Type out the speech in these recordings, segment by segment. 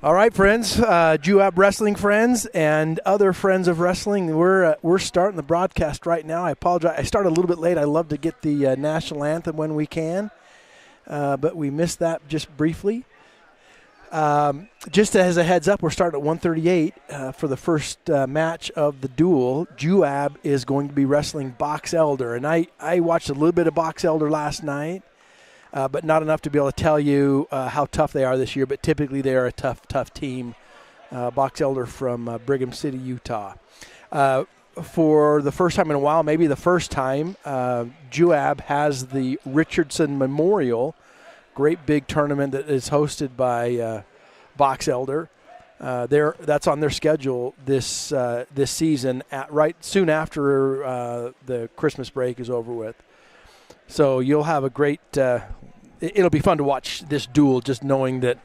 All right, friends, Juab wrestling friends and other friends of wrestling, we're starting the broadcast right now. I apologize. I started a little bit late. I love to get the national anthem when we can, but we missed that just briefly. Just as a heads up, we're starting at 1:38 for the first match of the duel. Juab is going to be wrestling Box Elder, and I watched a little bit of Box Elder last night. But not enough to be able to tell you how tough they are this year. But typically they are a tough team. Box Elder from Brigham City, Utah. For the first time in a while, maybe the first time, Juab has the Richardson Memorial, great big tournament that is hosted by Box Elder. That's on their schedule this season, right soon after the Christmas break is over with. So you'll have a great it'll be fun to watch this duel, just knowing that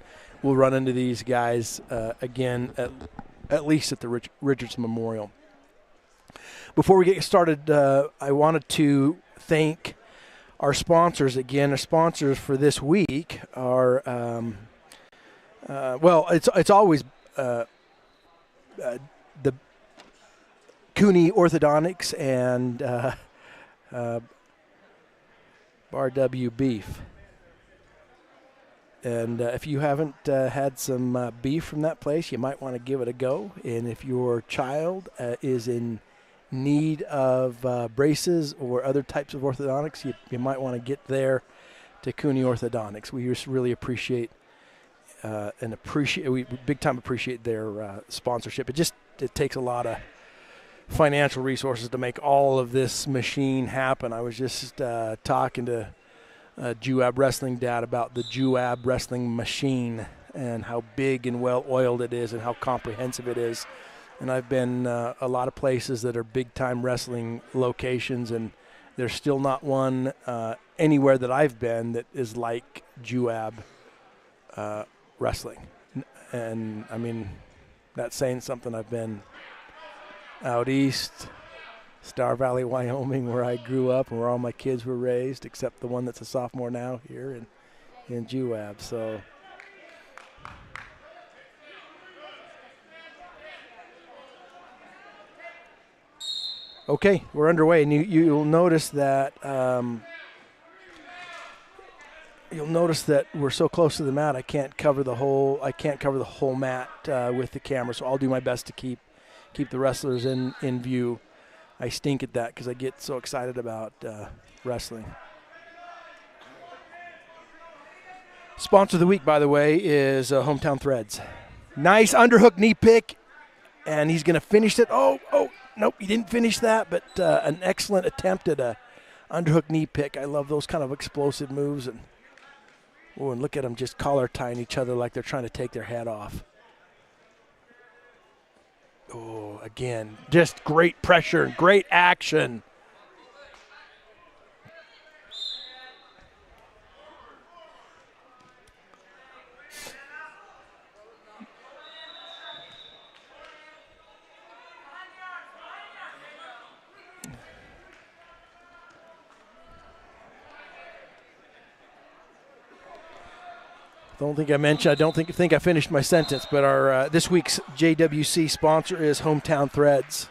we'll run into these guys again, at least at the Richardson Memorial. Before we get started, I wanted to thank our sponsors again. Our sponsors for this week are, it's always the Cooney Orthodontics and Bar W Beef. And if you haven't had some beef from that place, you might want to give it a go. And if your child is in need of braces or other types of orthodontics, you might want to get there to Cooney Orthodontics. We just really appreciate we big time appreciate their sponsorship. It takes a lot of financial resources to make all of this machine happen. I was just talking to Juab Wrestling Dad about the Juab Wrestling machine and how big and well oiled it is and how comprehensive it is. And I've been a lot of places that are big time wrestling locations, and there's still not one anywhere that I've been that is like Juab Wrestling. And I mean, that's saying something. I've been out east, Star Valley, Wyoming, where I grew up and where all my kids were raised, except the one that's a sophomore now here in Juab. So okay, we're underway, and you'll notice that we're so close to the mat. I can't cover the whole mat with the camera. So I'll do my best to keep the wrestlers in view. I stink at that because I get so excited about wrestling. Sponsor of the week, by the way, is Hometown Threads. Nice underhook knee pick, and he's going to finish it. Oh, nope, he didn't finish that, but an excellent attempt at a underhook knee pick. I love those kind of explosive moves. And look at them just collar tying each other like they're trying to take their head off. Oh, again, just great pressure and great action. I don't think I finished my sentence, but our this week's JWC sponsor is Hometown Threads.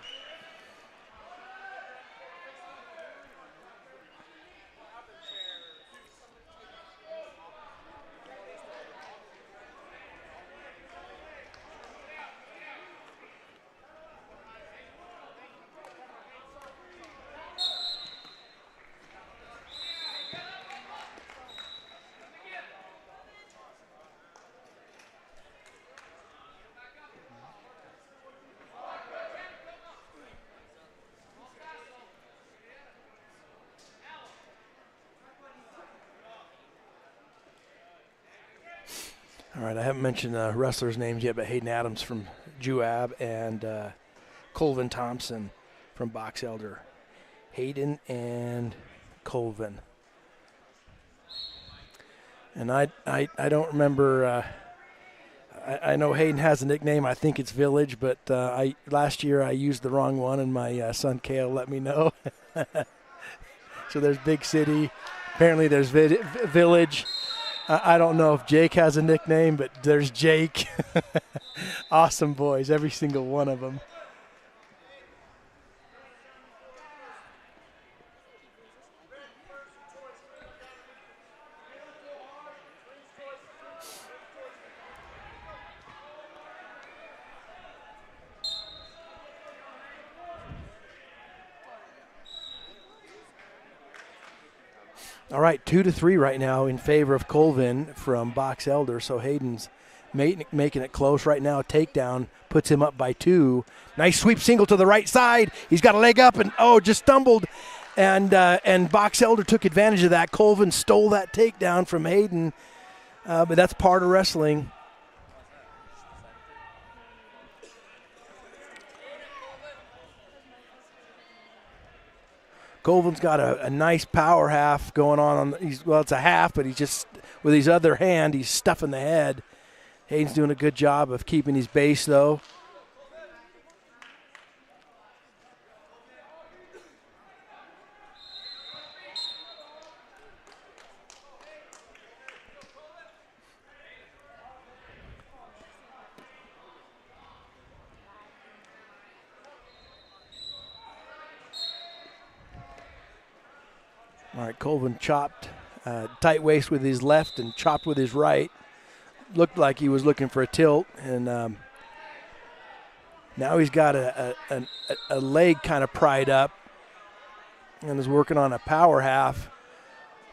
All right, I haven't mentioned wrestlers' names yet, but Hayden Adams from Juab and Colvin Thompson from Box Elder. Hayden and Colvin. And I don't remember. I know Hayden has a nickname. I think it's Village, but last year I used the wrong one, and my son Kale let me know. So there's Big City. Apparently there's Village. I don't know if Jake has a nickname, but there's Jake. Awesome boys, every single one of them. All right, 2-3 right now in favor of Colvin from Box Elder. So Hayden's making it close right now. Takedown puts him up by 2. Nice sweep single to the right side. He's got a leg up and just stumbled. And Box Elder took advantage of that. Colvin stole that takedown from Hayden, but that's part of wrestling. Colvin's got a nice power half going on. It's a half, but he's just, with his other hand, he's stuffing the head. Hayden's doing a good job of keeping his base, though. All right, Colvin chopped tight waist with his left and chopped with his right. Looked like he was looking for a tilt, and now he's got a leg kind of pried up and is working on a power half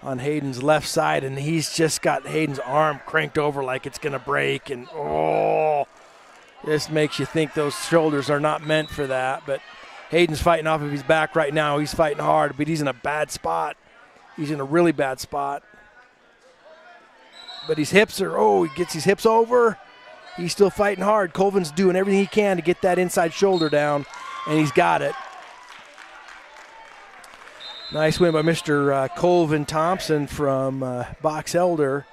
on Hayden's left side, and he's just got Hayden's arm cranked over like it's going to break, and this makes you think those shoulders are not meant for that, but Hayden's fighting off of his back right now. He's fighting hard, but he's in a bad spot. He's in a really bad spot. But his hips are, he gets his hips over. He's still fighting hard. Colvin's doing everything he can to get that inside shoulder down, and he's got it. Nice win by Mr. Colvin Thompson from Box Elder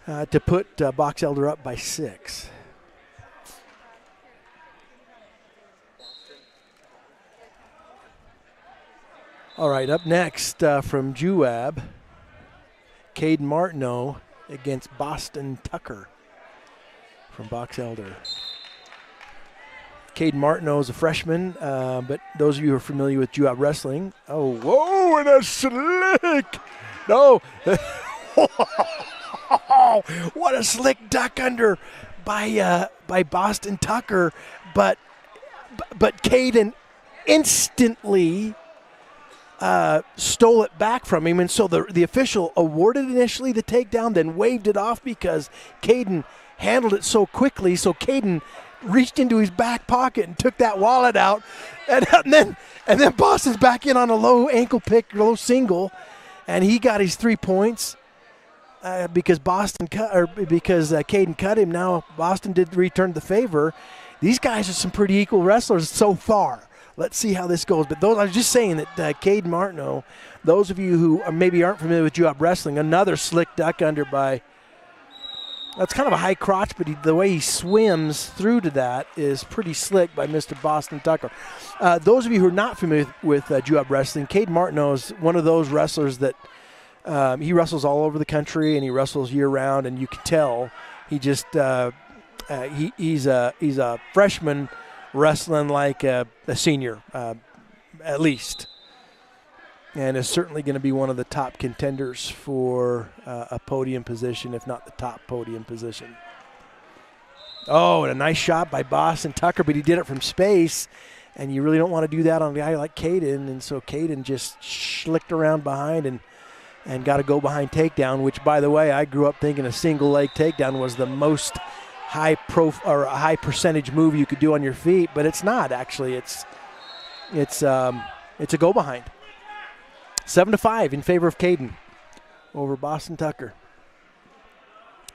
to put Box Elder up by 6. All right, up next from Juab, Caden Martineau against Boston Tucker from Box Elder. Caden Martineau is a freshman, but those of you who are familiar with Juab wrestling, whoa, and a slick! No! What a slick duck under by Boston Tucker, but Caden instantly stole it back from him, and so the official awarded initially the takedown, then waved it off because Caden handled it so quickly. So Caden reached into his back pocket and took that wallet out, and then Boston's back in on a low ankle pick, low single, and he got his 3 points because Caden cut him. Now Boston did return the favor. These guys are some pretty equal wrestlers so far. Let's see how this goes. But I was just saying that Caden Martineau, those of you who maybe aren't familiar with Juab wrestling, another slick duck under by, that's kind of a high crotch, but the way he swims through to that is pretty slick by Mr. Boston Tucker. Those of you who are not familiar with Juab wrestling, Caden Martineau is one of those wrestlers that he wrestles all over the country, and he wrestles year-round, and you can tell he just he's a freshman wrestling like a senior, at least, and is certainly going to be one of the top contenders for a podium position, if not the top podium position. And a nice shot by Boston Tucker, but he did it from space, and you really don't want to do that on a guy like Caden, and so Caden just slicked around behind and got a go behind takedown, which, by the way, I grew up thinking a single leg takedown was the most high percentage move you could do on your feet, but it's not actually. It's a go behind. 7-5 in favor of Caden over Boston Tucker.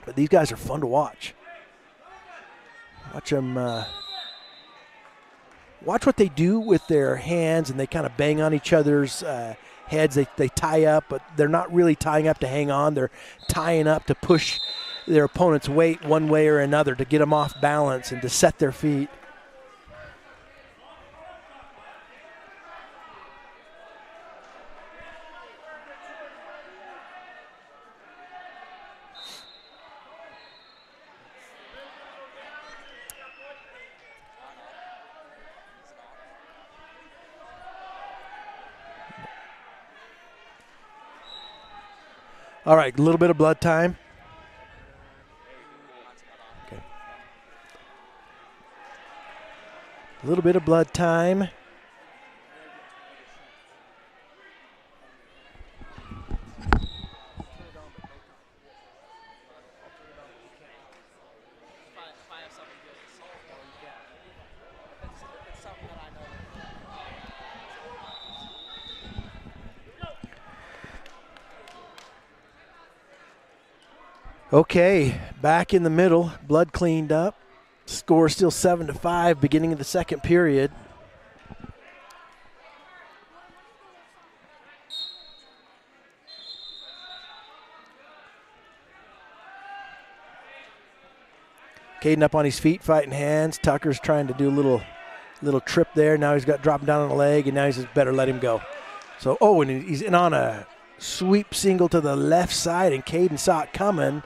But these guys are fun to watch. Watch them. Watch what they do with their hands, and they kind of bang on each other's heads. They tie up, but they're not really tying up to hang on. They're tying up to push their opponent's weight one way or another, to get them off balance and to set their feet. All right, a little bit of blood time. Okay. A little bit of blood time. Okay, back in the middle, blood cleaned up. Score still 7-5, beginning of the second period. Caden up on his feet, fighting hands. Tucker's trying to do a little trip there. Now he's got dropping down on the leg, and now he says, better let him go. So, and he's in on a sweep single to the left side, and Caden saw it coming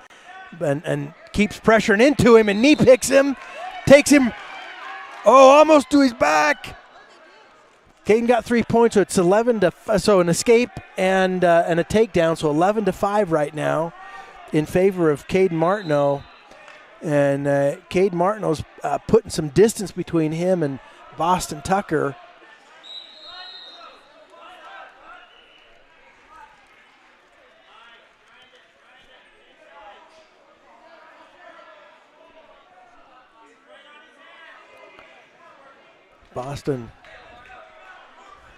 and keeps pressuring into him, and knee picks him, takes him, almost to his back. Caden got 3 points, so it's 11-5. So an escape and a takedown, so 11-5 right now in favor of Caden Martineau. And Caden Martineau's putting some distance between him and Boston Tucker.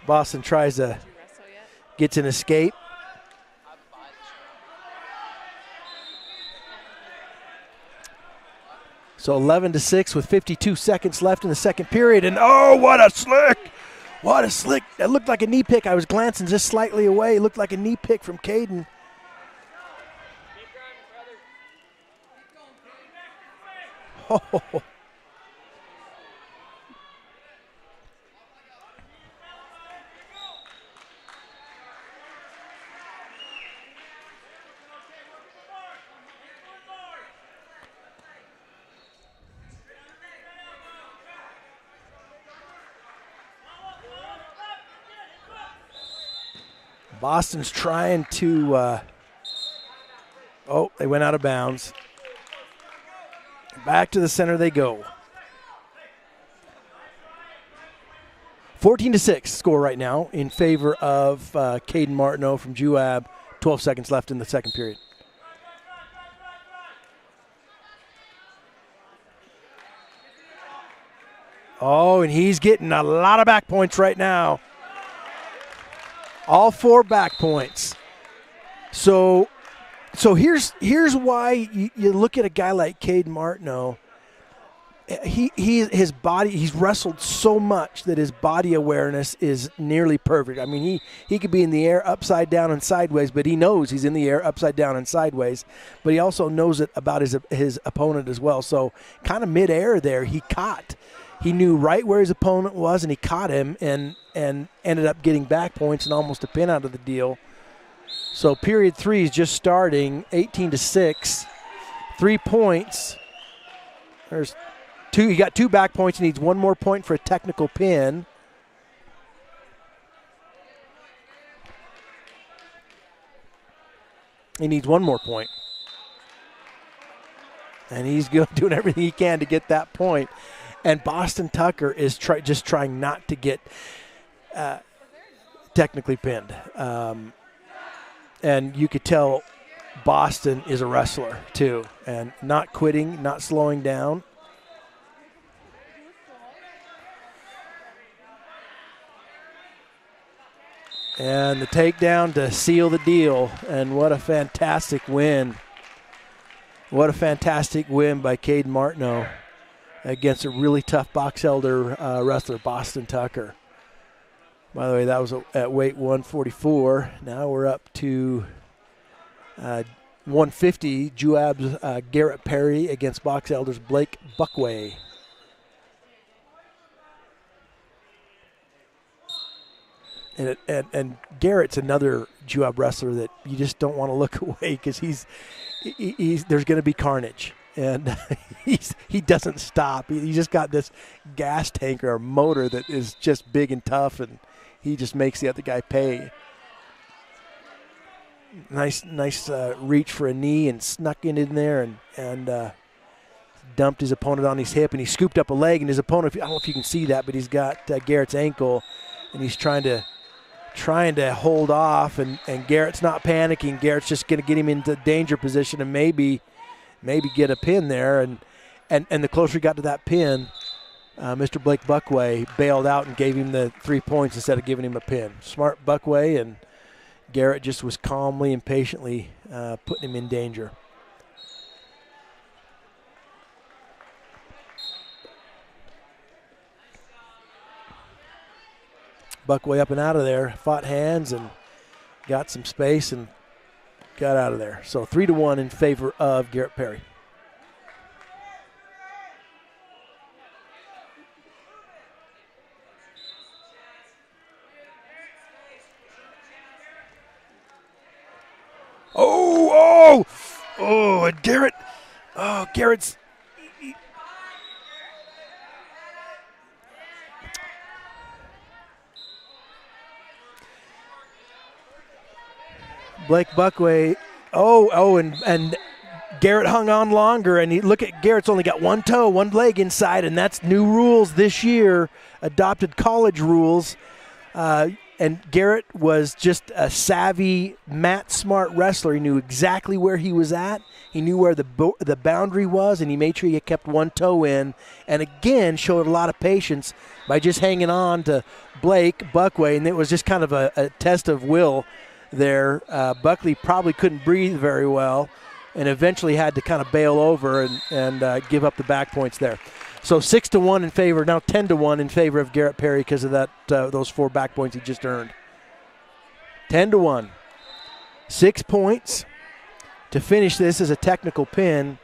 Boston tries to gets an escape. So 11-6 with 52 seconds left in the second period. And what a slick. What a slick. That looked like a knee pick. I was glancing just slightly away. It looked like a knee pick from Caden. Oh. Boston's trying to, they went out of bounds. Back to the center they go. 14-6 score right now in favor of Caden Martineau from Juab. 12 seconds left in the second period. And he's getting a lot of back points right now. All 4 back points. So here's why you look at a guy like Caden Martineau. His body, he's wrestled so much that his body awareness is nearly perfect. I mean, he could be in the air upside down and sideways, but he knows he's in the air upside down and sideways. But he also knows it about his opponent as well. So kind of midair there, he knew right where his opponent was, and he caught him and ended up getting back points and almost a pin out of the deal. So period 3 is just starting, 18-6, 3 points. There's 2. He got 2 back points. He needs 1 more point for a technical pin. He needs 1 more point. And he's doing everything he can to get that point. And Boston Tucker is just trying not to get technically pinned. And you could tell Boston is a wrestler too, and not quitting, not slowing down. And the takedown to seal the deal. And what a fantastic win. What a fantastic win by Caden Martineau against a really tough Box Elder wrestler, Boston Tucker. By the way, that was at weight 144. Now we're up to 150. Juab's Garrett Perry against Box Elder's Blake Buckway. And Garrett's another Juab wrestler that you just don't want to look away because he's there's going to be carnage. And he doesn't stop. He just got this gas tank or motor that is just big and tough, and he just makes the other guy pay. Nice reach for a knee and snuck in there and dumped his opponent on his hip, and he scooped up a leg, and his opponent, I don't know if you can see that, but he's got Garrett's ankle, and he's trying to hold off, and Garrett's not panicking. Garrett's just going to get him into danger position and maybe get a pin there, and the closer he got to that pin, Mr. Blake Buckway bailed out and gave him the 3 points instead of giving him a pin. Smart Buckway, and Garrett just was calmly and patiently putting him in danger. Buckway up and out of there, fought hands and got some space and got out of there. So 3-1 in favor of Garrett Perry. And Garrett's. Blake Buckway, and Garrett hung on longer, and look at Garrett's only got one toe, one leg inside, and that's new rules this year, adopted college rules. And Garrett was just a savvy, mat-smart wrestler. He knew exactly where he was at. He knew where the boundary was, and he made sure he kept one toe in. And again, showed a lot of patience by just hanging on to Blake Buckway, and it was just kind of a test of will there. Buckley probably couldn't breathe very well and eventually had to kind of bail over and give up the back points there. So 6-1 in favor, now 10-1 in favor of Garrett Perry because of that those 4 back points he just earned. 10-1. 6 points to finish this as a technical pin.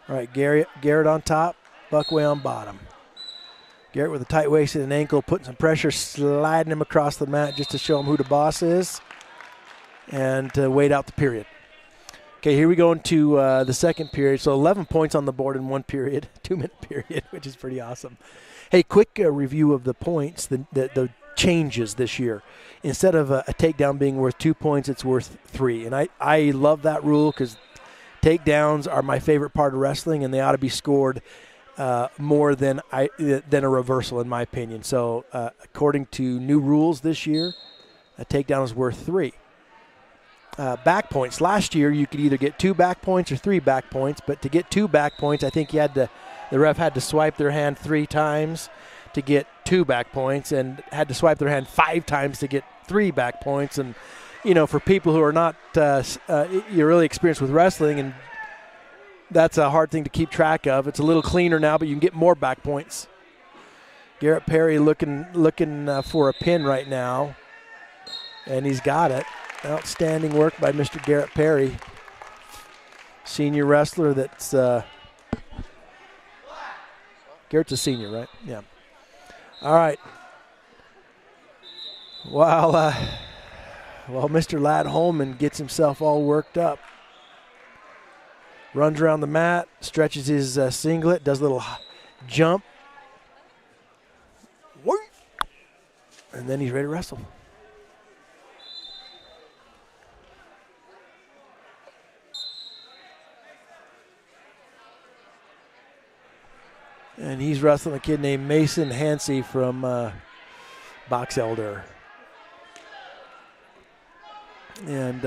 All right, Garrett on top, Buckway on bottom. Garrett with a tight waist and an ankle, putting some pressure, sliding him across the mat just to show him who the boss is and to wait out the period. Okay, here we go into the second period. So 11 points on the board in one period, 2-minute period, which is pretty awesome. Hey, quick review of the points, the changes this year. Instead of a takedown being worth 2 points, it's worth 3. And I love that rule because takedowns are my favorite part of wrestling, and they ought to be scored more than a reversal, in my opinion. So according to new rules this year, a takedown is worth 3. Back points. Last year, you could either get 2 back points or 3 back points, but to get 2 back points, I think the ref had to swipe their hand 3 times to get 2 back points and had to swipe their hand 5 times to get 3 back points. And, you know, for people who are not you're really experienced with wrestling, and that's a hard thing to keep track of. It's a little cleaner now, but you can get more back points. Garrett Perry looking for a pin right now, and he's got it. Outstanding work by Mr. Garrett Perry, senior wrestler. That's Garrett's a senior, right? Yeah. All right. While Mr. Ladd Holman gets himself all worked up, runs around the mat, stretches his singlet, does a little jump, and then he's ready to wrestle. And he's wrestling a kid named Mason Hansey from Box Elder. And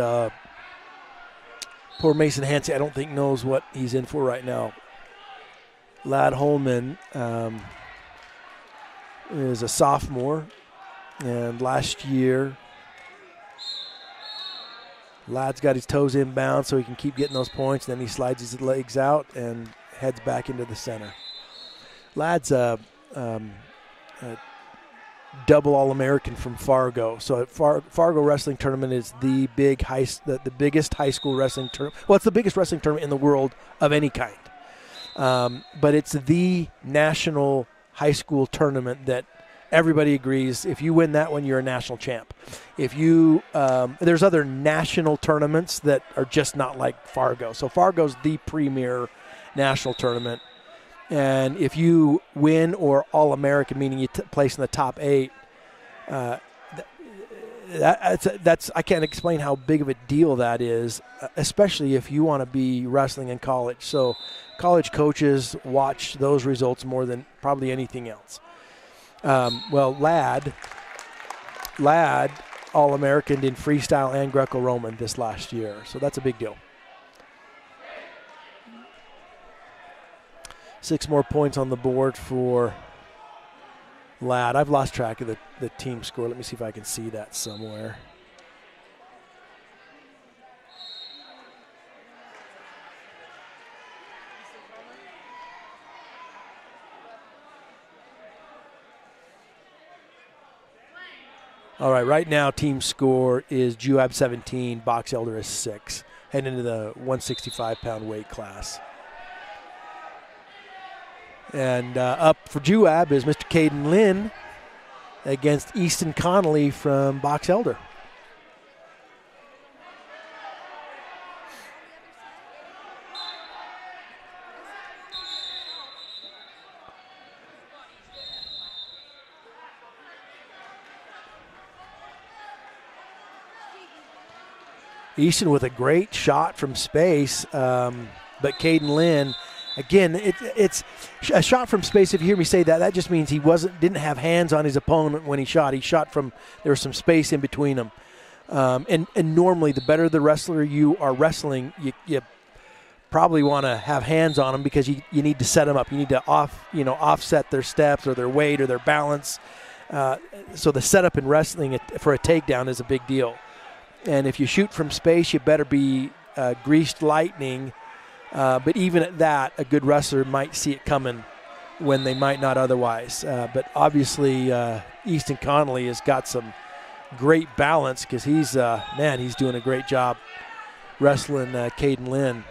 poor Mason Hansey, I don't think knows what he's in for right now. Ladd Holman is a sophomore. And last year, Ladd's got his toes inbound so he can keep getting those points. Then he slides his legs out and heads back into the center. Ladd's a double All-American from Fargo. So Fargo Wrestling Tournament is the biggest high school wrestling tournament. Well, it's the biggest wrestling tournament in the world of any kind. But it's the national high school tournament that everybody agrees if you win that one, you're a national champ. If you there's other national tournaments that are just not like Fargo. So Fargo's the premier national tournament. And if you win or All-American, meaning you place in the top 8, that's I can't explain how big of a deal that is, especially if you want to be wrestling in college. So college coaches watch those results more than probably anything else. Well, Ladd All-American in freestyle and Greco-Roman this last year, so that's a big deal. 6 more points on the board for Ladd. I've lost track of the team score. Let me see if I can see that somewhere. All right, right now team score is Juab 17, Box Elder is 6, heading into the 165-pound weight class. And up for Juab is Mr. Caden Lynn against Easton Connolly from Box Elder. Easton with a great shot from space, but Caden Lynn, again, it's a shot from space. If you hear me say that, that just means he didn't have hands on his opponent when he shot. He shot from, there was some space in between them. And normally, the better the wrestler you are wrestling, you probably want to have hands on them because you need to set them up. You need to offset their steps or their weight or their balance. So the setup in wrestling for a takedown is a big deal. And if you shoot from space, you better be greased lightning. But even at that, a good wrestler might see it coming when they might not otherwise. But obviously, Easton Connolly has got some great balance because he's doing a great job wrestling Caden Lynn.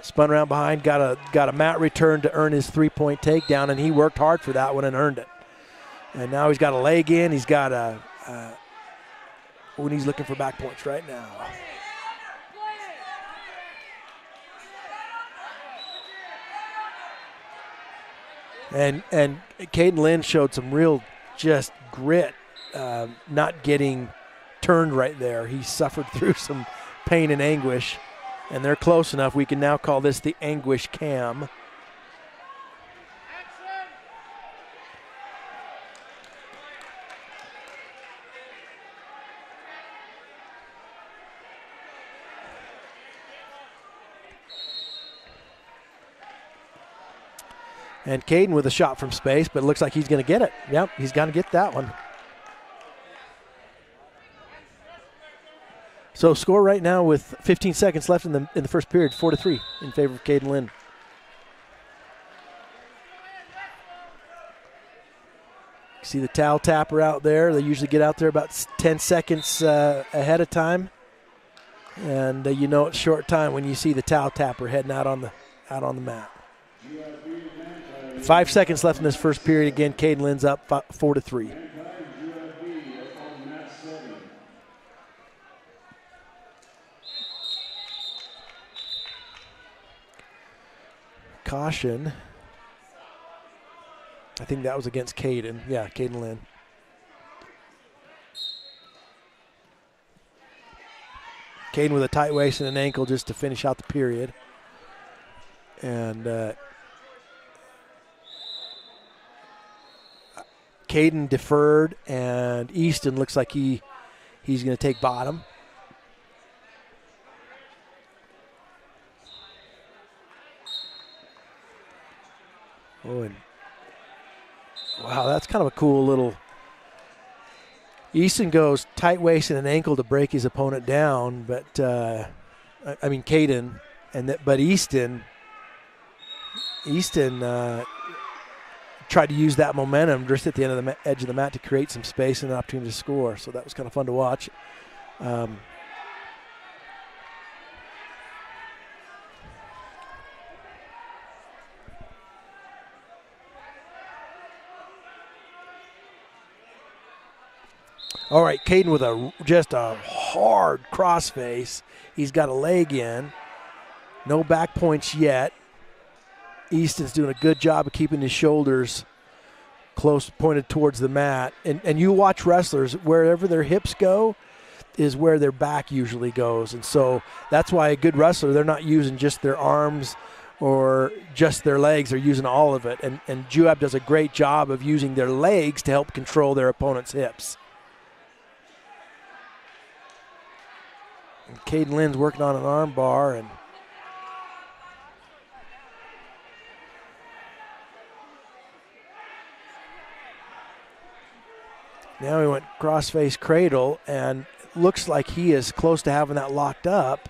Spun around behind, got a mat return to earn his 3-point takedown, and he worked hard for that one and earned it. And now he's got a leg in. He's got when he's looking for back points right now. And Caden Lynn showed some real just grit, not getting turned right there. He suffered through some pain and anguish, and they're close enough. We can now call this the anguish cam. And Caden with a shot from space, but it looks like he's going to get it. Yep, he's going to get that one. So score right now with 15 seconds left in the first period, 4-3 in favor of Caden Lynn. See the towel tapper out there. They usually get out there about 10 seconds ahead of time. And it's short time when you see the towel tapper heading out on the mat. 5 seconds left in this first period. Again, Caden Lynn's up 4-3. Caution. I think that was against Caden. Yeah, Caden Lynn. Caden with a tight waist and an ankle just to finish out the period. And Caden deferred, and Easton looks like he's going to take bottom. Oh, and wow, that's kind of a cool little. Easton goes tight waist and an ankle to break his opponent down, but Caden, but Easton tried to use that momentum just at the end of the edge of the mat to create some space and an opportunity to score. So that was kind of fun to watch. All right, Caden with just a hard crossface. He's got a leg in. No back points yet. Easton's doing a good job of keeping his shoulders close, pointed towards the mat. And you watch wrestlers, wherever their hips go is where their back usually goes. And so that's why a good wrestler, they're not using just their arms or just their legs, they're using all of it. And Juab does a great job of using their legs to help control their opponent's hips. And Caden Lynn's working on an arm bar, and now he went cross-face cradle, and looks like he is close to having that locked up.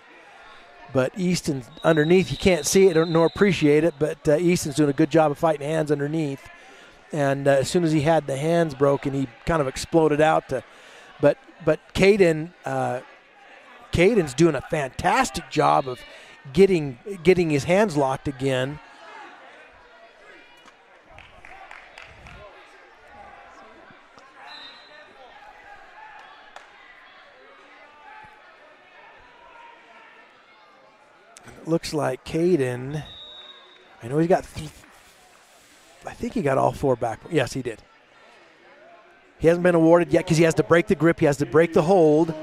But Easton underneath, you can't see it nor appreciate it, but Easton's doing a good job of fighting hands underneath. And as soon as he had the hands broken, he kind of exploded out. But Caden's doing a fantastic job of getting his hands locked again. Looks like Caden, I know he's got, I think he got all 4 back. Yes, he did. He hasn't been awarded yet because he has to break the grip. He has to break the hold.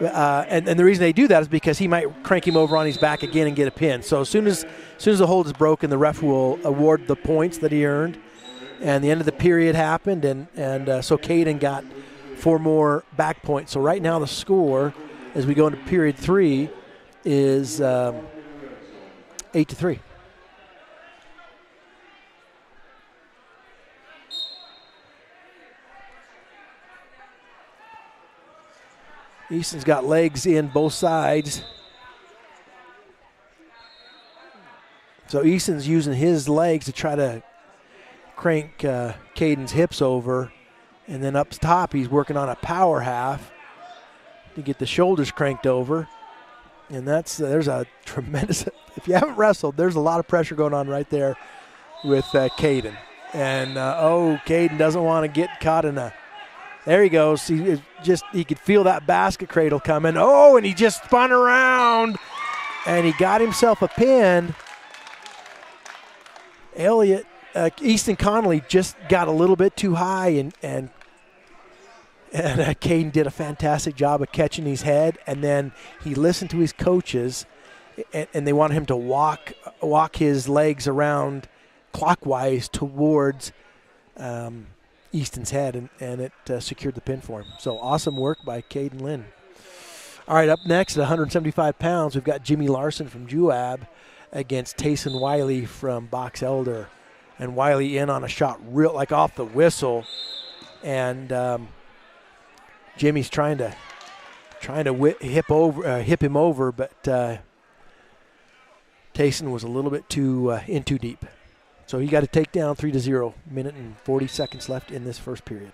And the reason they do that is because he might crank him over on his back again and get a pin. So as soon as the hold is broken, the ref will award the points that he earned. And the end of the period happened, and so Caden got 4 more back points. So right now the score, as we go into period 3, is 8-3. Easton's got legs in both sides. So Easton's using his legs to try to crank Caden's hips over. And then up top, he's working on a power half to get the shoulders cranked over. And there's a tremendous, if you haven't wrestled, there's a lot of pressure going on right there with Caden. And, Caden doesn't want to get caught in there he goes. He could feel that basket cradle coming. Oh, and he just spun around, and he got himself a pin. Easton Connolly just got a little bit too high, and Caden did a fantastic job of catching his head, and then he listened to his coaches, and they wanted him to walk his legs around clockwise towards Easton's head, and it secured the pin for him. So awesome work by Caden Lynn. All right, up next at 175 pounds, we've got Jimmy Larson from Juab against Tayson Wiley from Box Elder. And Wiley in on a shot real like off the whistle, and Jimmy's trying to hip him over, but Tayson was a little bit in too deep. So he got to take down 3-0. Minute and 40 seconds left in this first period.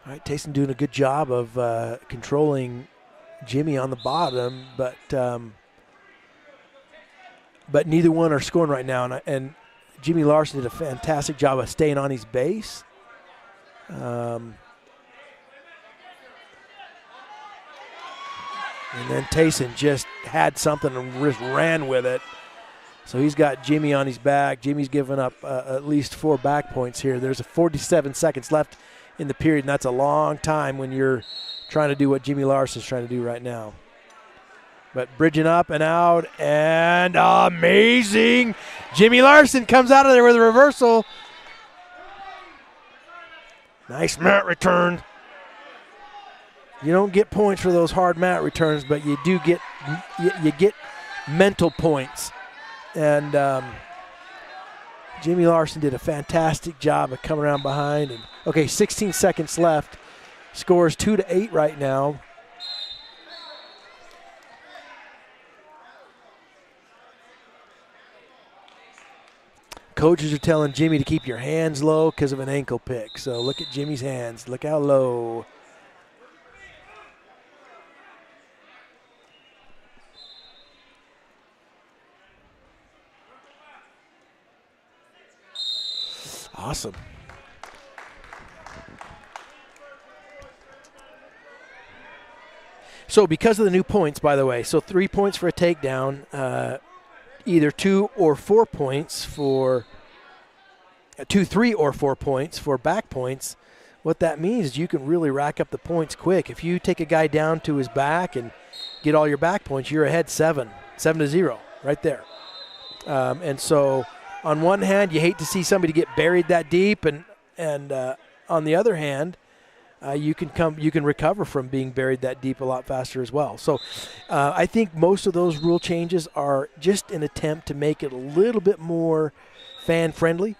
All right, Tayson doing a good job of controlling Jimmy on the bottom, but neither one are scoring right now. And Jimmy Larson did a fantastic job of staying on his base. And then Tayson just had something and just ran with it. So he's got Jimmy on his back. Jimmy's given up at least 4 back points here. There's 47 seconds left in the period, and that's a long time when you're trying to do what Jimmy Larson's trying to do right now. But bridging up and out, and amazing. Jimmy Larson comes out of there with a reversal. Nice mat return. You don't get points for those hard mat returns, but you do get you get mental points. And Jimmy Larson did a fantastic job of coming around behind. And okay, 16 seconds left. Scores 2-8 right now. coaches are telling Jimmy to keep your hands low because of an ankle pick. So look at Jimmy's hands. Look how low. Awesome. So because of the new points, by the way, so 3 points for a takedown, either 2 or 4 points for 2, 3, or 4 points for back points. What that means is you can really rack up the points quick. If you take a guy down to his back and get all your back points, you're ahead 7-0 right there. And so on one hand, you hate to see somebody get buried that deep, and on the other hand, you can recover from being buried that deep a lot faster as well. So I think most of those rule changes are just an attempt to make it a little bit more fan friendly,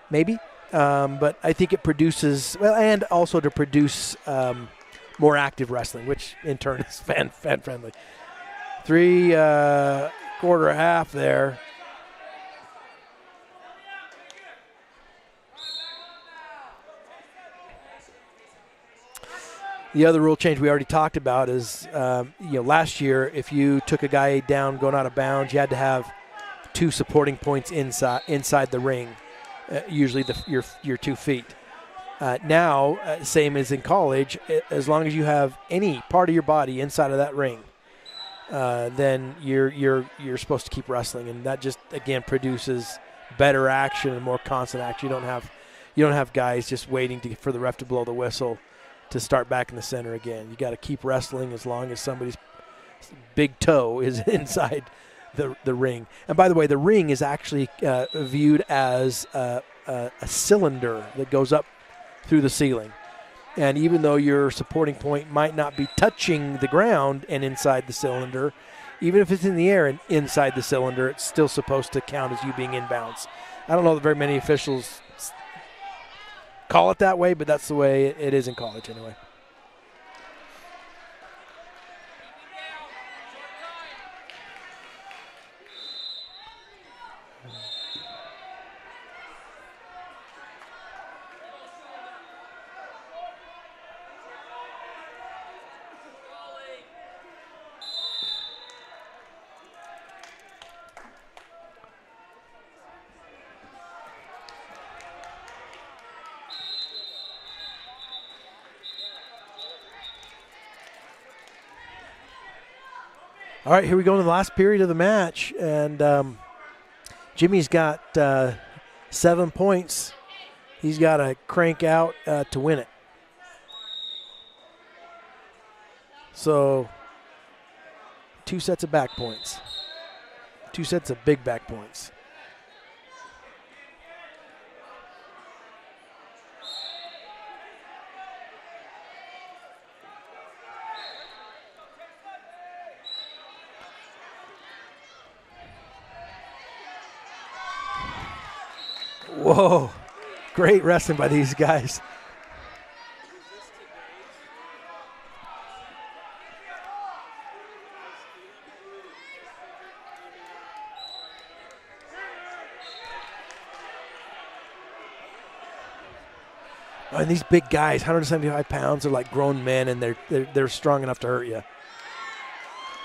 maybe. But I think it produces, well, and also to produce more active wrestling, which in turn is fan friendly. 3/4 half there. The other rule change we already talked about is, last year if you took a guy down going out of bounds, you had to have 2 supporting points inside the ring, usually your 2 feet. Now, same as in college, as long as you have any part of your body inside of that ring, then you're supposed to keep wrestling, and that just again produces better action and more constant action. You don't have guys just waiting for the ref to blow the whistle to start back in the center again. You got to keep wrestling as long as somebody's big toe is inside the ring. And by the way, the ring is actually viewed as a cylinder that goes up through the ceiling. And even though your supporting point might not be touching the ground and inside the cylinder, even if it's in the air and inside the cylinder, it's still supposed to count as you being inbounds. I don't know that very many officials call it that way, but that's the way it is in college anyway. All right, here we go to the last period of the match, and Jimmy's got 7 points. He's got to crank out to win it. So 2 sets of back points, 2 sets of big back points. Whoa, great wrestling by these guys. And these big guys, 175 pounds, are like grown men, and they're strong enough to hurt you.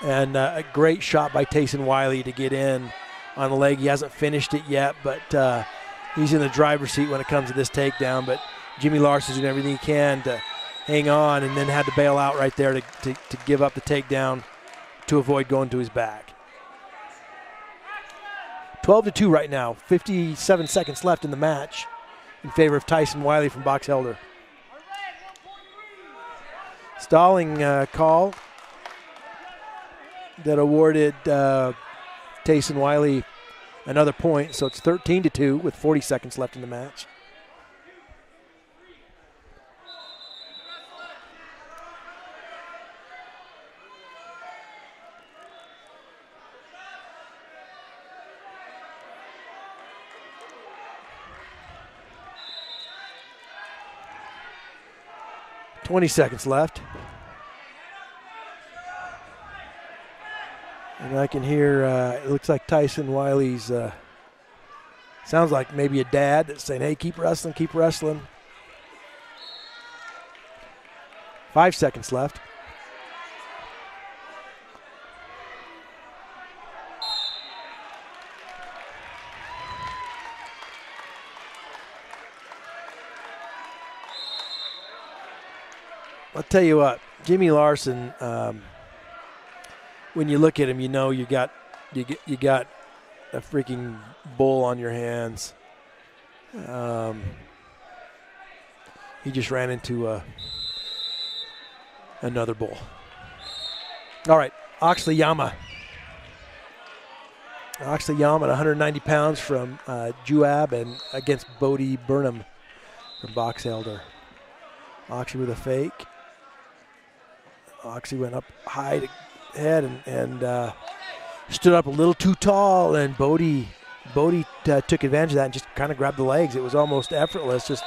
And a great shot by Tayson Wiley to get in on the leg. He hasn't finished it yet, but he's in the driver's seat when it comes to this takedown. But Jimmy Larson's doing everything he can to hang on, and then had to bail out right there to give up the takedown to avoid going to his back. 12-2 right now, 57 seconds left in the match in favor of Tayson Wiley from Box Elder. Stalling call that awarded Tayson Wiley another point, so it's 13-2 with 40 seconds left in the match. $20 seconds left. And I can hear, it looks like Tayson Wiley's Sounds like maybe a dad that's saying, hey, keep wrestling, keep wrestling. 5 seconds left. I'll tell you what, Jimmy Larson, when you look at him, you know you got a freaking bull on your hands. He just ran into another bull. All right, Oxley Yama. Oxley Yama at 190 pounds from Juab and against Bodie Burnham from Box Elder. Oxley with a fake. Oxley went up high to head and stood up a little too tall, and Bodie took advantage of that and just kind of grabbed the legs. It was almost effortless. Just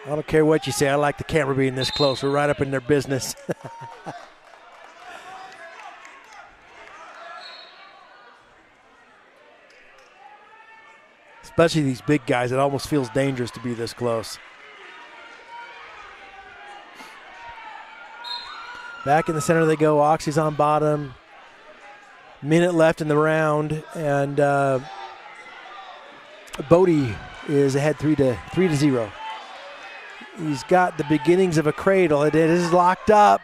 I don't care what you say. I like the camera being this close. We're right up in their business. Especially these big guys. It almost feels dangerous to be this close. Back in the center they go. Oxy's on bottom. Minute left in the round, and Bodie is ahead 3-0. He's got the beginnings of a cradle. It is locked up.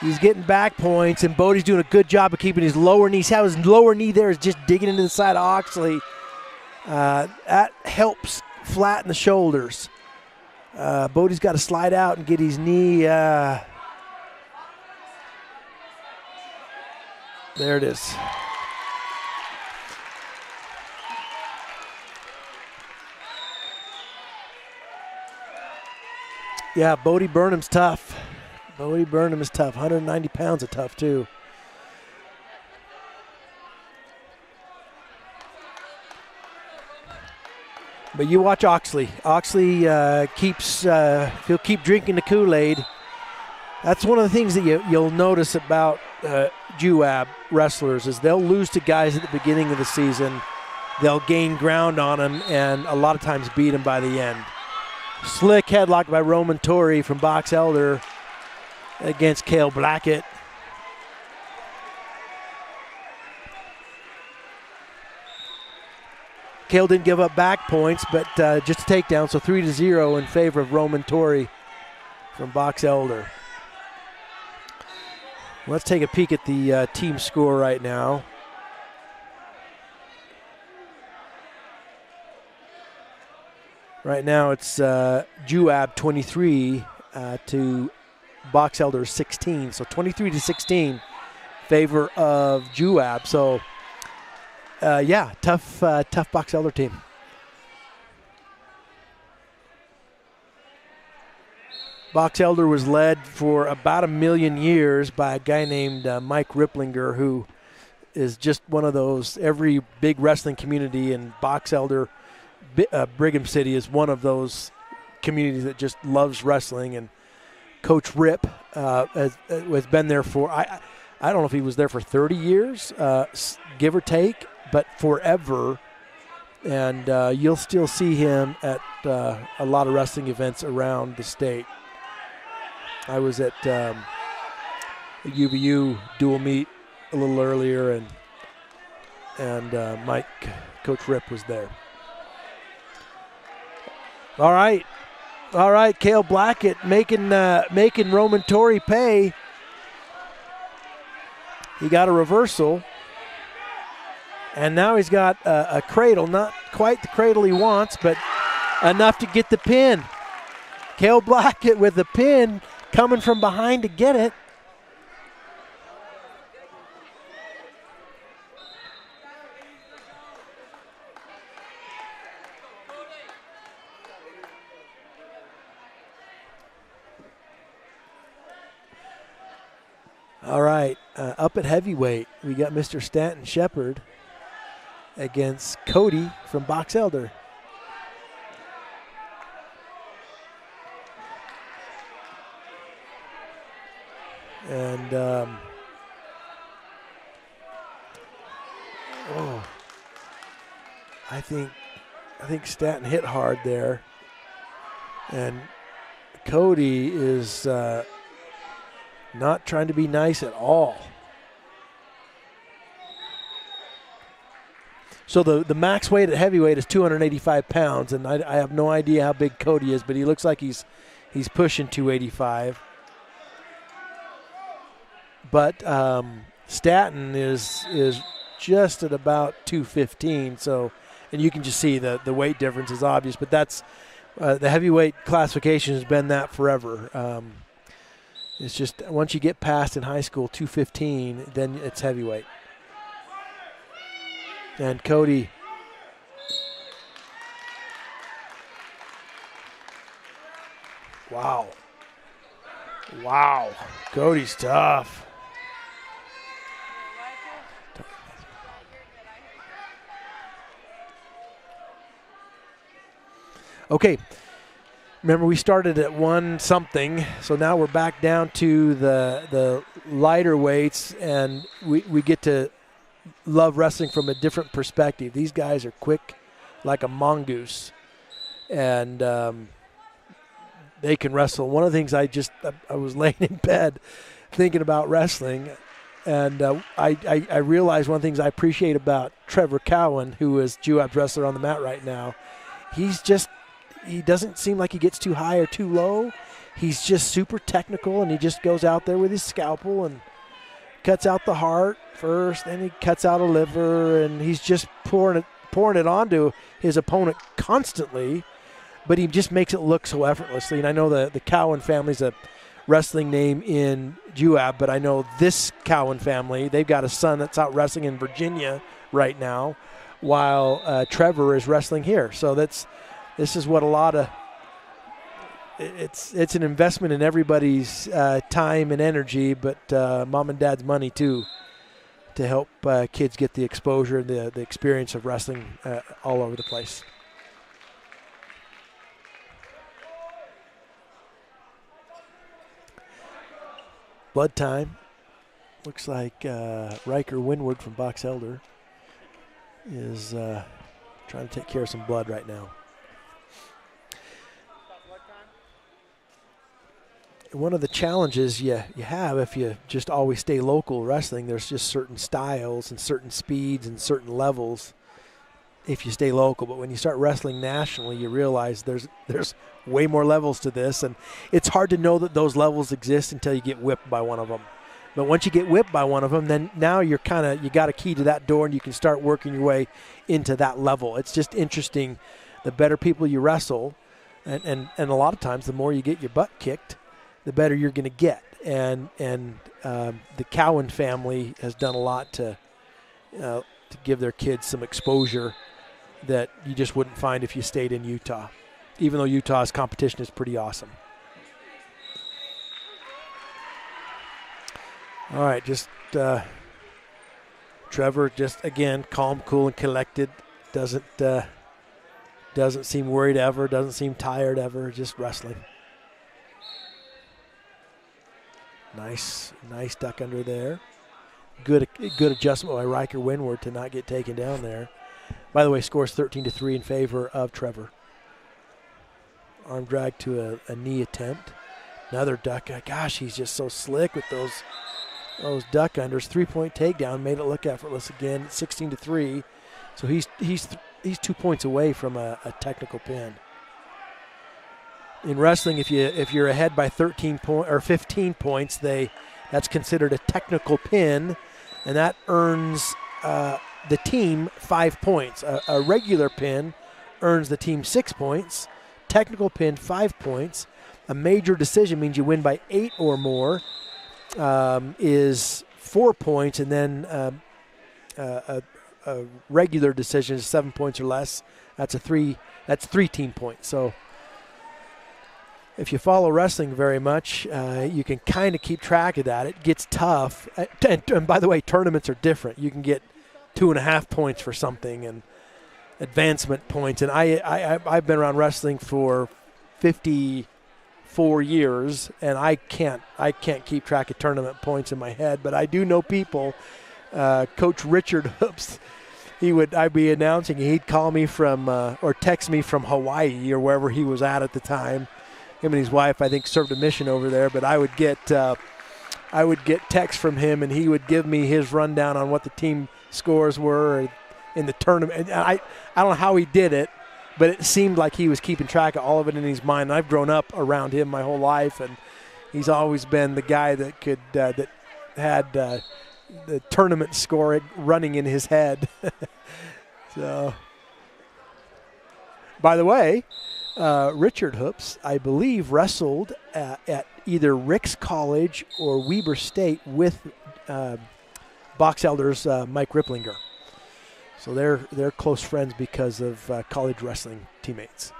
He's getting back points, and Bodie's doing a good job of keeping his lower knee. See how his lower knee there is just digging into the side of Oxley. That helps flatten the shoulders. Bodie's got to slide out and get his knee. There it is. Yeah, Bodie Burnham's tough. Bodie Burnham is tough. 190 pounds of tough, too. But you watch Oxley. Oxley he'll keep drinking the Kool-Aid. That's one of the things that you'll notice about Juab wrestlers is they'll lose to guys at the beginning of the season. They'll gain ground on them and a lot of times beat them by the end. Slick headlock by Roman Torrey from Box Elder against Cale Blackett. Cale didn't give up back points, but just a takedown, so 3-0 in favor of Roman Torrey from Box Elder. Let's take a peek at the team score right now. Right now it's Juab 23 to Box Elder 16. So 23-16 favor of Juab. So tough Box Elder team. Box Elder was led for about 1 million years by a guy named Mike Ripplinger, who is just one of those. Every big wrestling community in Box Elder, Brigham City is one of those communities that just loves wrestling. And Coach Rip has been there for, I don't know if he was there for 30 years, give or take, but forever. And you'll still see him at a lot of wrestling events around the state. I was at the UVU dual meet a little earlier, and Coach Rip was there. All right, Cale Blackett making Roman Torrey pay. He got a reversal, and now he's got a cradle, not quite the cradle he wants, but enough to get the pin. Cale Blackett with the pin, coming from behind to get it. All right, up at heavyweight, we got Mr. Stanton Shepard against Cody from Box Elder. And I think Stanton hit hard there, and Cody is not trying to be nice at all. So the max weight at heavyweight is 285 pounds, and I have no idea how big Cody is, but he looks like he's pushing 285. But Stanton is just at about 215. So, and you can just see the weight difference is obvious. But that's the heavyweight classification has been that forever. It's just once you get past in high school 215, then it's heavyweight. And Cody. Wow. Cody's tough. Okay. Remember, we started at 1 something, so now we're back down to the lighter weights, and we get to love wrestling from a different perspective. These guys are quick like a mongoose, and they can wrestle. One of the things I was laying in bed thinking about wrestling, and I realized one of the things I appreciate about Trevor Cowan, who is Juab's wrestler on the mat right now. He doesn't seem like he gets too high or too low. He's just super technical, and he just goes out there with his scalpel and cuts out the heart first, then he cuts out a liver, and he's just pouring it onto his opponent constantly, but he just makes it look so effortlessly. And I know the Cowan family's a wrestling name in Juab, but I know this Cowan family, they've got a son that's out wrestling in Virginia right now, while Trevor is wrestling here. So this is what a lot of it's an investment in everybody's time and energy, but mom and dad's money too, to help kids get the exposure and the experience of wrestling all over the place. Blood time. Looks like Riker Windward from Box Elder is trying to take care of some blood right now. One of the challenges you have if you just always stay local wrestling, there's just certain styles and certain speeds and certain levels if you stay local. But when you start wrestling nationally, you realize there's way more levels to this, and it's hard to know that those levels exist until you get whipped by one of them. But once you get whipped by one of them, then now you got a key to that door, and you can start working your way into that level. It's just interesting. The better people you wrestle, and a lot of times the more you get your butt kicked, the better you're going to get. And the Cowan family has done a lot to give their kids some exposure that you just wouldn't find if you stayed in Utah, even though Utah's competition is pretty awesome. All right, just Trevor, just again calm, cool, and collected. Doesn't seem worried ever. Doesn't seem tired ever. Just wrestling. Nice duck under there. Good adjustment by Riker Windward to not get taken down there. By the way, scores 13-3 in favor of Trevor. Arm drag to a knee attempt. Another duck. Gosh, he's just so slick with those duck unders. 3-point takedown made it look effortless again. 16-3. So he's 2 points away from a technical pin. In wrestling, if you're ahead by 15 points, that's considered a technical pin, and that earns the team 5 points. A regular pin earns the team 6 points. Technical pin 5 points. A major decision means you win by 8 or more, is 4 points, and then a regular decision is 7 points or less. That's 3 team points. So if you follow wrestling very much, you can kind of keep track of that. It gets tough. And by the way, tournaments are different. You can get 2.5 points for something and advancement points. And I've been around wrestling for 54 years, and I can't keep track of tournament points in my head. But I do know people. Coach Richard Hoops, I'd be announcing, he'd call me from or text me from Hawaii or wherever he was at the time. Him and his wife, I think, served a mission over there. But I would get texts from him, and he would give me his rundown on what the team scores were in the tournament. And I don't know how he did it, but it seemed like he was keeping track of all of it in his mind. And I've grown up around him my whole life, and he's always been the guy that could that had the tournament score running in his head. So, by the way, Richard Hoops, I believe, wrestled at either Ricks College or Weber State with Box Elders Mike Ripplinger. So they're close friends because of college wrestling teammates.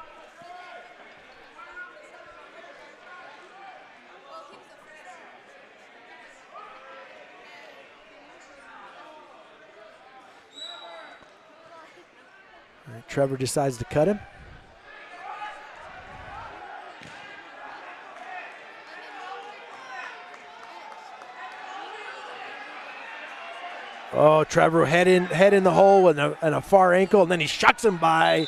All right, Trevor decides to cut him. Oh, Trevor head in the hole and a far ankle, and then he shucks him by.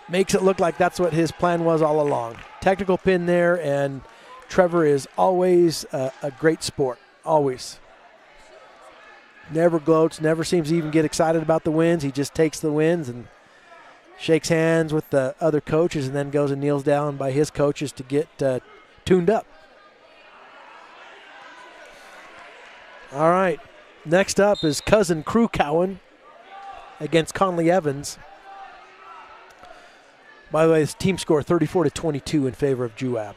Makes it look like that's what his plan was all along. Technical pin there, and Trevor is always a great sport, always. Never gloats, never seems to even get excited about the wins. He just takes the wins and shakes hands with the other coaches and then goes and kneels down by his coaches to get tuned up. All right. Next up is Cousin Crew Cowan against Conley Evans. By the way, this team score 34-22 in favor of Juab.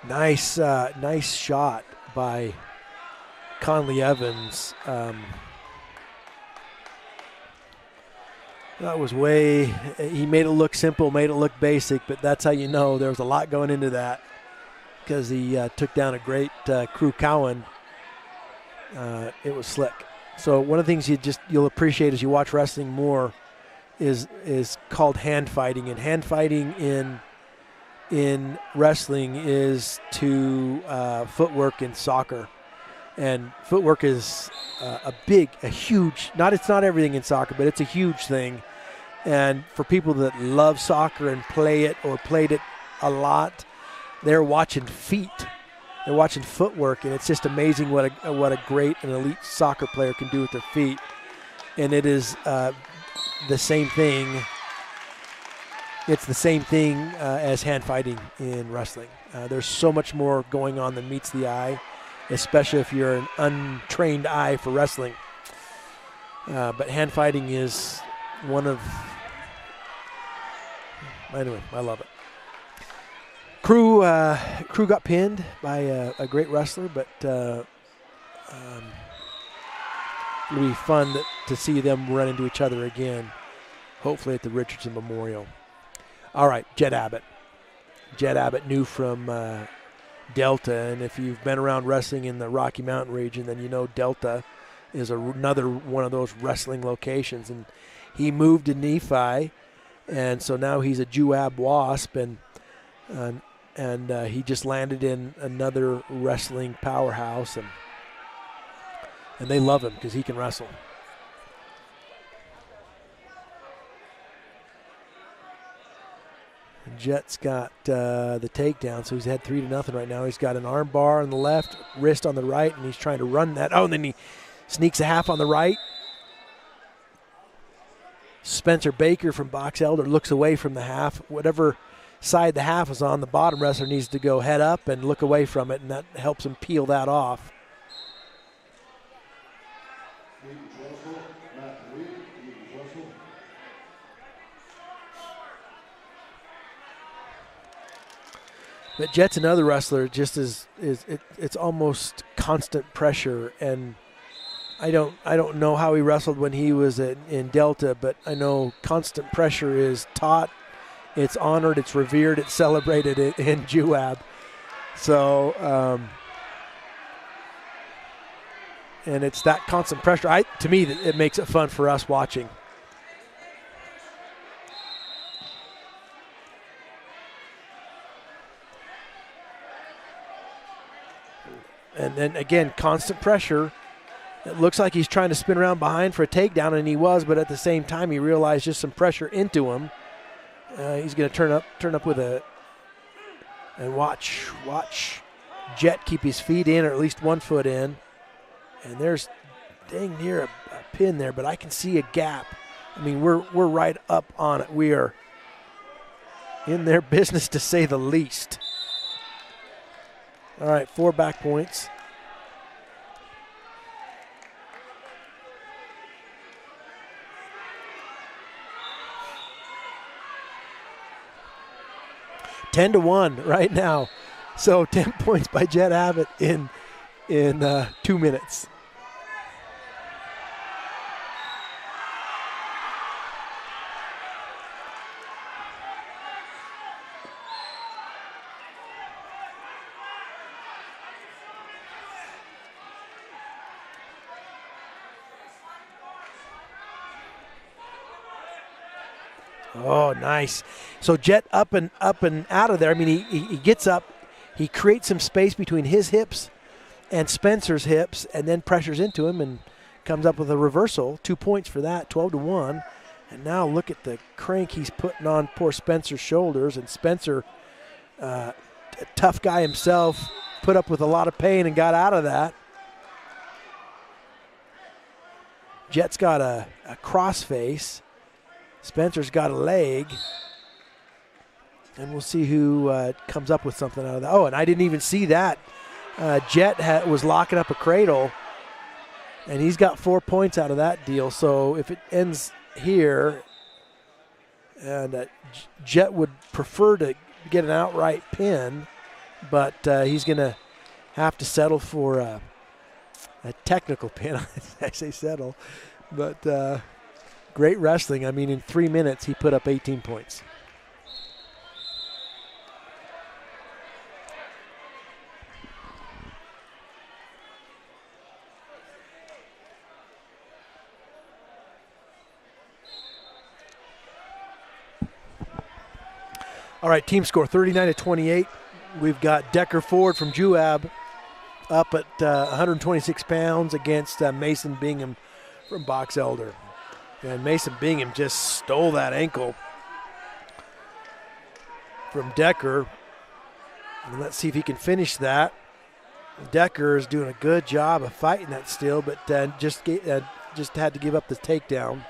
Nice shot by Conley Evans. That was he made it look simple, made it look basic, but that's how you know there was a lot going into that because he took down a great Crew Cowan. It was slick. So one of the things you'll appreciate as you watch wrestling more is called hand fighting, and hand fighting in wrestling is to footwork in soccer. And footwork is a huge, it's not everything in soccer, but it's a huge thing. And for people that love soccer and play it or played it a lot, they're watching feet. They're watching footwork, and it's just amazing what a great and elite soccer player can do with their feet. And it is the same thing. It's the same thing as hand fighting in wrestling. There's so much more going on than meets the eye, especially if you're an untrained eye for wrestling. But hand fighting is one of... Anyway, I love it. Crew got pinned by a great wrestler, but it'll be fun to see them run into each other again, hopefully at the Richardson Memorial. All right, Jed Abbott. Jed Abbott new from Delta, and if you've been around wrestling in the Rocky Mountain region, then you know Delta is another one of those wrestling locations. And he moved to Nephi, and so now he's a Juab Wasp, and he just landed in another wrestling powerhouse, and they love him because he can wrestle. Jet's got the takedown, so he's had 3-0 right now. He's got an arm bar on the left, wrist on the right, and he's trying to run that. Oh, and then he sneaks a half on the right. Spencer Baker from Box Elder looks away from the half. Whatever side the half is on, the bottom wrestler needs to go head up and look away from it, and that helps him peel that off. But Jet's another wrestler, just it's almost constant pressure, and I don't know how he wrestled when he was in Delta, but I know constant pressure is taught, it's honored, it's revered, it's celebrated in Juab. So, and it's that constant pressure. To me, it makes it fun for us watching. And then again, constant pressure. It looks like he's trying to spin around behind for a takedown, and he was, but at the same time, he realized just some pressure into him. He's going to turn up with a, and watch Jet keep his feet in, or at least 1 foot in. And there's dang near a pin there, but I can see a gap. I mean, we're right up on it. We are in their business, to say the least. All right, 4 back points. $10-1 right now. So 10 points by Jet Abbott in 2 minutes. Oh, nice. So Jet up and out of there. I mean, he gets up, he creates some space between his hips and Spencer's hips, and then pressures into him and comes up with a reversal. 2 points for that, 12-1. And now look at the crank he's putting on poor Spencer's shoulders. And Spencer, a tough guy himself, put up with a lot of pain and got out of that. Jet's got a cross face. Spencer's got a leg. And we'll see who comes up with something out of that. Oh, and I didn't even see that. Jet was locking up a cradle, and he's got 4 points out of that deal. So if it ends here, and Jet would prefer to get an outright pin, but he's going to have to settle for a technical pin. I say settle, but great wrestling. I mean, in 3 minutes, he put up 18 points. All right, team score 39-28. We've got Decker Ford from Juab up at 126 pounds against Mason Bingham from Box Elder. And Mason Bingham just stole that ankle from Decker. And let's see if he can finish that. Decker is doing a good job of fighting that still, but just had to give up the takedown.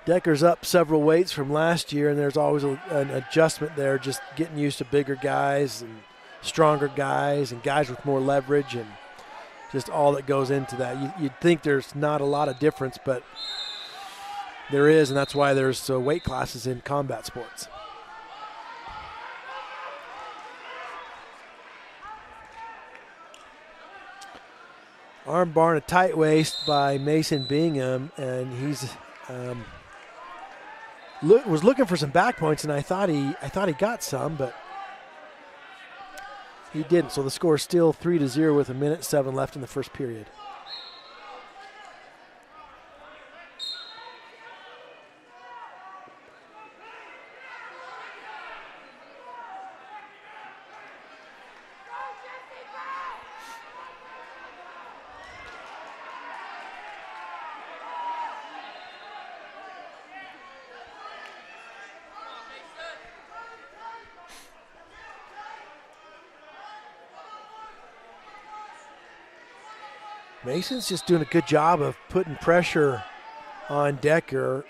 Decker's up several weights from last year, and there's always an adjustment there, just getting used to bigger guys and stronger guys and guys with more leverage and just all that goes into that. You'd think there's not a lot of difference, but there is, and that's why there's weight classes in combat sports. Arm bar and a tight waist by Mason Bingham, and he's was looking for some back points, and I thought he got some, but he didn't. So the score is still 3-0 with 1:07 left in the first period. Mason's just doing a good job of putting pressure on Decker.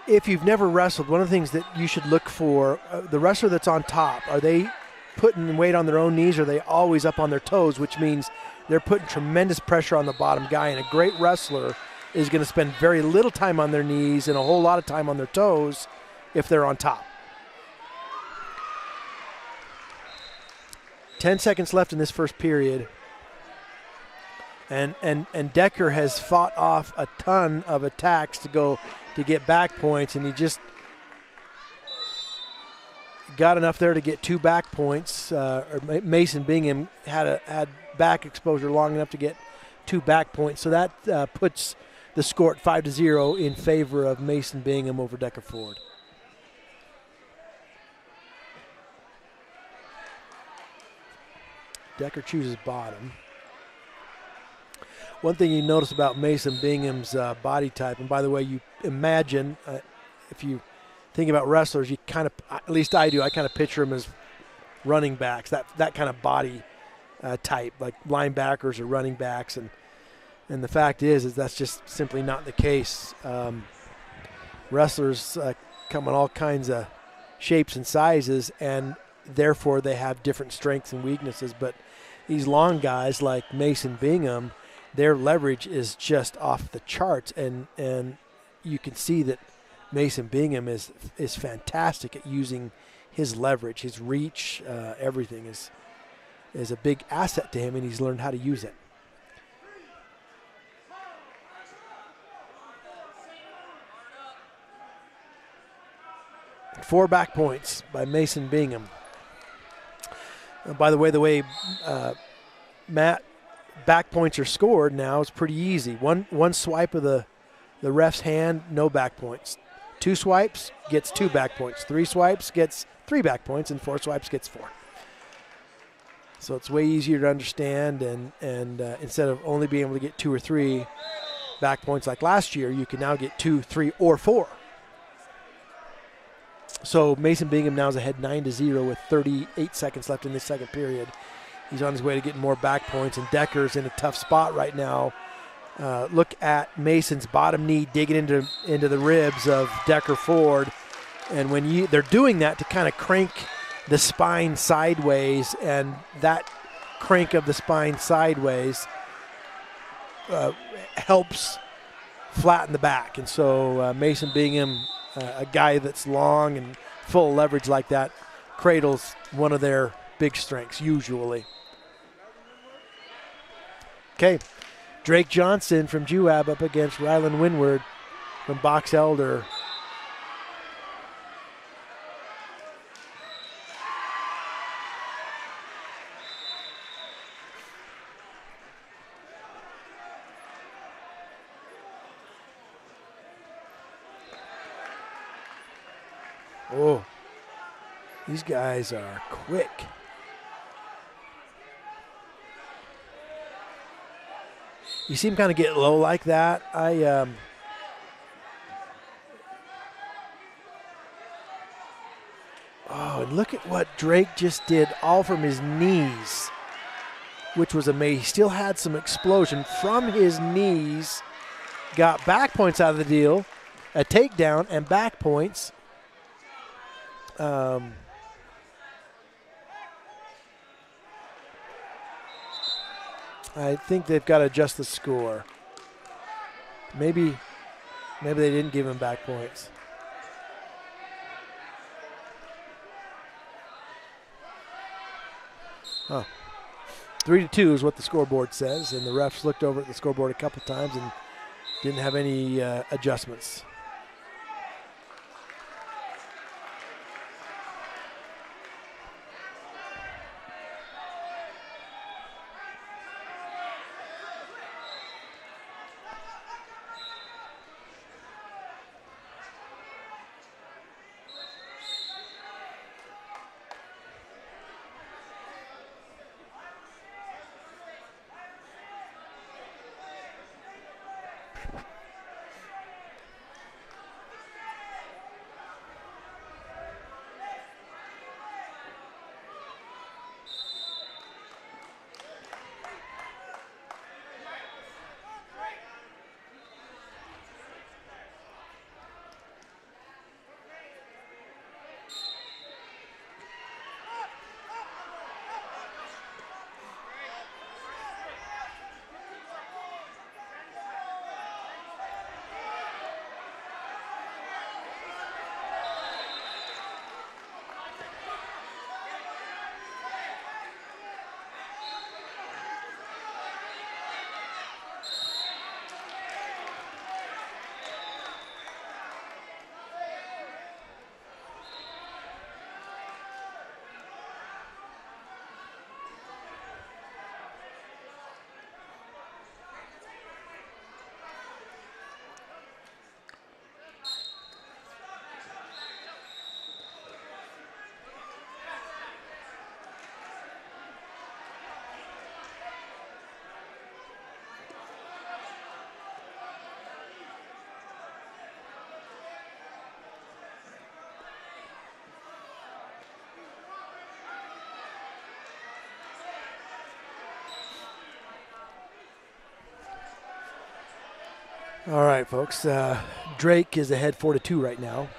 If you've never wrestled, one of the things that you should look for, the wrestler that's on top, are they putting weight on their own knees, or are they always up on their toes, which means they're putting tremendous pressure on the bottom guy. And a great wrestler is going to spend very little time on their knees and a whole lot of time on their toes if they're on top. 10 seconds left in this first period. And Decker has fought off a ton of attacks to get back points, and he just got enough there to get 2 back points. Mason Bingham had back exposure long enough to get 2 back points. So that puts the score at 5-0 in favor of Mason Bingham over Decker Ford. Decker chooses bottom. One thing you notice about Mason Bingham's body type, and by the way, you imagine, if you think about wrestlers, you kind of, at least I do, I kind of picture them as running backs, that kind of body type, like linebackers or running backs. And the fact is that's just simply not the case. Wrestlers come in all kinds of shapes and sizes, and therefore they have different strengths and weaknesses. But these long guys like Mason Bingham, their leverage is just off the charts, and you can see that Mason Bingham is fantastic at using his leverage, his reach, everything is a big asset to him, and he's learned how to use it. Four back points by Mason Bingham. By the way Matt, back points are scored now is pretty easy. One swipe of the ref's hand, no back points. 2 swipes gets 2 back points. 3 swipes gets 3 back points, and 4 swipes gets 4. So it's way easier to understand, and instead of only being able to get 2 or 3 back points like last year, you can now get 2, 3, or 4. So Mason Bingham now is ahead 9-0 with 38 seconds left in this second period. He's on his way to getting more back points, and Decker's in a tough spot right now. Look at Mason's bottom knee digging into the ribs of Decker Ford, and when they're doing that to kind of crank the spine sideways, and that crank of the spine sideways helps flatten the back. And so Mason Bingham, a guy that's long and full of leverage like that, cradles one of their big strengths usually. Okay, Drake Johnson from Juab up against Rylan Windward from Box Elder. Oh, these guys are quick. You see him kind of get low like that. Oh, and look at what Drake just did, all from his knees, which was amazing. He still had some explosion from his knees, got back points out of the deal, a takedown and back points. I think they've got to adjust the score. Maybe they didn't give him back points. Oh. 3-2 is what the scoreboard says, and the refs looked over at the scoreboard a couple times and didn't have any adjustments. All right, folks. Drake is ahead 4-2 right now,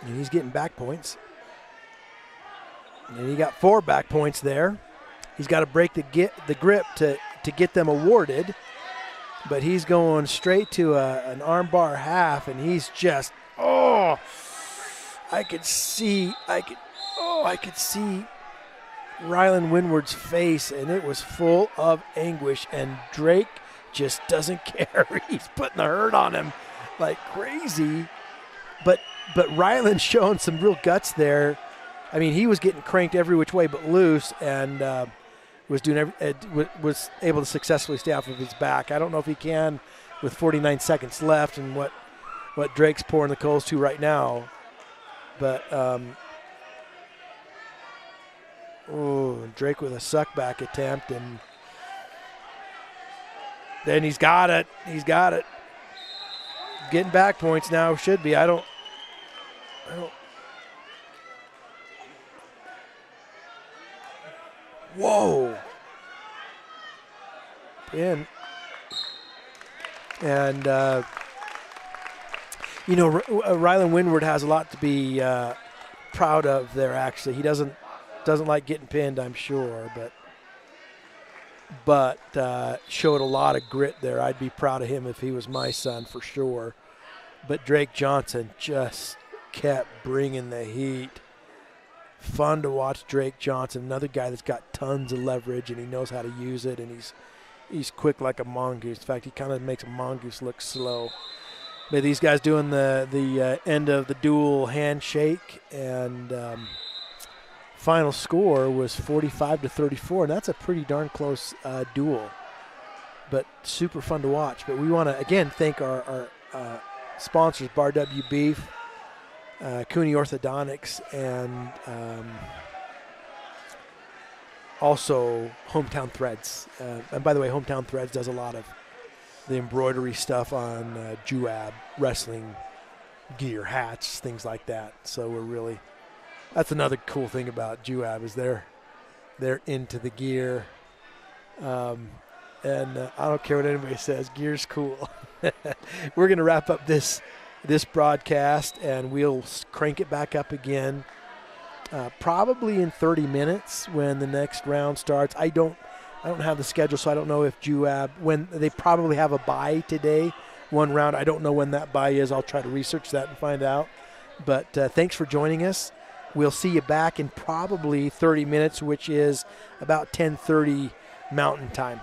and he's getting back points. And he got 4 back points there. He's got to break the grip to get them awarded, but he's going straight to an armbar half, and he's just I could see Rylan Windward's face, and it was full of anguish, and Drake just doesn't care. He's putting the hurt on him like crazy. But Rylan's showing some real guts there. I mean, he was getting cranked every which way but loose, and was able to successfully stay off of his back. I don't know if he can with 49 seconds left and what Drake's pouring the coals to right now. But Drake with a suck back attempt, and then he's got it. Getting back points now, should be. I don't. Whoa. And Rylan Windward has a lot to be proud of there. Actually, he doesn't like getting pinned, I'm sure, but showed a lot of grit there. I'd be proud of him if he was my son for sure. But Drake Johnson just kept bringing the heat. Fun to watch Drake Johnson, another guy that's got tons of leverage and he knows how to use it, and he's quick like a mongoose. In fact, he kind of makes a mongoose look slow. But these guys doing the end of the duel handshake, and final score was 45-34, and that's a pretty darn close duel. But super fun to watch. But we want to again thank our sponsors, Bar W Beef, Cooney Orthodontics, and also Hometown Threads. And by the way, Hometown Threads does a lot of the embroidery stuff on Juab, wrestling gear, hats, things like that. So that's another cool thing about Juab is they're into the gear. And I don't care what anybody says, gear's cool. We're going to wrap up this broadcast, and we'll crank it back up again probably in 30 minutes when the next round starts. I don't have the schedule, so I don't know if Juab, when they probably have a bye today, one round. I don't know when that bye is. I'll try to research that and find out. But thanks for joining us. We'll see you back in probably 30 minutes, which is about 10:30 Mountain Time.